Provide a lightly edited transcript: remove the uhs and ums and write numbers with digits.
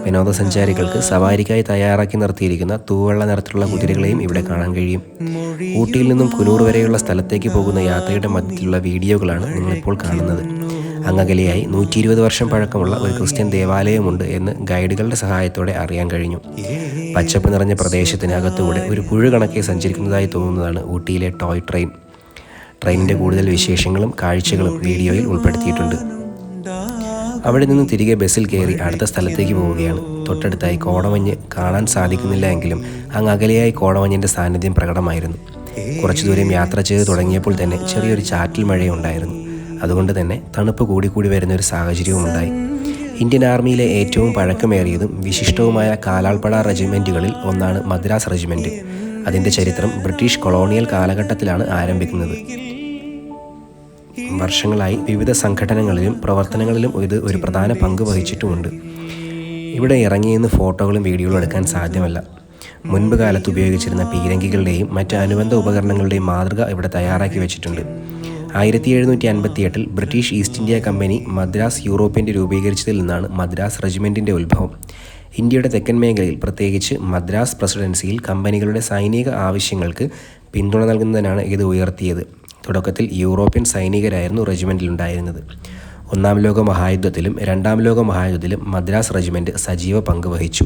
വിനോദസഞ്ചാരികൾക്ക് സവാരിക്കായി തയ്യാറാക്കി നിർത്തിയിരിക്കുന്ന തൂവെള്ള നിറത്തിലുള്ള കുതിരകളെയും ഇവിടെ കാണാൻ കഴിയും. ഊട്ടിയിൽ നിന്നും കുനൂർ വരെയുള്ള സ്ഥലത്തേക്ക് പോകുന്ന യാത്രയുടെ മധ്യത്തിലുള്ള വീഡിയോകളാണ് നിങ്ങളിപ്പോൾ കാണുന്നത്. അങ്ങകലെയായി 120 വർഷം പഴക്കമുള്ള ഒരു ക്രിസ്ത്യൻ ദേവാലയമുണ്ട് എന്ന് ഗൈഡുകളുടെ സഹായത്തോടെ അറിയാൻ കഴിഞ്ഞു. പച്ചപ്പ് നിറഞ്ഞ പ്രദേശത്തിനകത്തൂടെ ഒരു പുഴ കണക്കെ സഞ്ചരിക്കുന്നതായി തോന്നുന്നതാണ് ഊട്ടിയിലെ ടോയ് ട്രെയിൻ. ട്രെയിനിൻ്റെ കൂടുതൽ വിശേഷങ്ങളും കാഴ്ചകളും വീഡിയോയിൽ ഉൾപ്പെടുത്തിയിട്ടുണ്ട്. അവിടെ നിന്ന് തിരികെ ബസ്സിൽ കയറി അടുത്ത സ്ഥലത്തേക്ക് പോവുകയാണ്. തൊട്ടടുത്തായി കോടമഞ്ഞ് കാണാൻ സാധിക്കുന്നില്ല എങ്കിലും അങ്ങകലെയായി കോടമഞ്ഞിൻ്റെ സാന്നിധ്യം പ്രകടമായിരുന്നു. കുറച്ചു ദൂരം യാത്ര ചെയ്ത് തുടങ്ങിയപ്പോൾ തന്നെ ചെറിയൊരു ചാറ്റൽ മഴയുണ്ടായിരുന്നു. അതുകൊണ്ട് തന്നെ തണുപ്പ് കൂടിക്കൂടി വരുന്ന ഒരു സാഹചര്യവും ഉണ്ടായി. ഇന്ത്യൻ ആർമിയിലെ ഏറ്റവും പഴക്കമേറിയതും വിശിഷ്ടവുമായ കാലാൾപ്പട റെജിമെൻറ്റുകളിൽ ഒന്നാണ് മദ്രാസ് റെജിമെൻറ്റ്. അതിൻ്റെ ചരിത്രം ബ്രിട്ടീഷ് കൊളോണിയൽ കാലഘട്ടത്തിലാണ് ആരംഭിക്കുന്നത്. വർഷങ്ങളായി വിവിധ സംഘടനകളിലും പ്രവർത്തനങ്ങളിലും ഇത് ഒരു പ്രധാന പങ്ക് വഹിച്ചിട്ടുമുണ്ട്. ഇവിടെ ഇറങ്ങിയെന്ന് ഫോട്ടോകളും വീഡിയോകളും എടുക്കാൻ സാധ്യമല്ല. മുൻപ് കാലത്ത് ഉപയോഗിച്ചിരുന്ന പീരങ്കികളുടെയും മറ്റ് അനുബന്ധ ഉപകരണങ്ങളുടെയും മാതൃക ഇവിടെ തയ്യാറാക്കി വെച്ചിട്ടുണ്ട്. 1758 British East India company Madras യൂറോപ്യൻ്റെ രൂപീകരിച്ചതിൽ നിന്നാണ് മദ്രാസ് റെജിമെൻറ്റിൻ്റെ ഉത്ഭവം. ഇന്ത്യയുടെ തെക്കൻ മേഖലയിൽ, പ്രത്യേകിച്ച് മദ്രാസ് പ്രസിഡൻസിയിൽ കമ്പനികളുടെ സൈനിക ആവശ്യങ്ങൾക്ക് പിന്തുണ നൽകുന്നതിനാണ് ഇത് ഉയർത്തിയത്. തുടക്കത്തിൽ യൂറോപ്യൻ സൈനികരായിരുന്നു റെജിമെൻറ്റിലുണ്ടായിരുന്നത്. ഒന്നാം ലോക മഹായുദ്ധത്തിലും രണ്ടാം ലോക മഹായുദ്ധത്തിലും മദ്രാസ് റെജിമെൻറ്റ് സജീവ പങ്ക് വഹിച്ചു.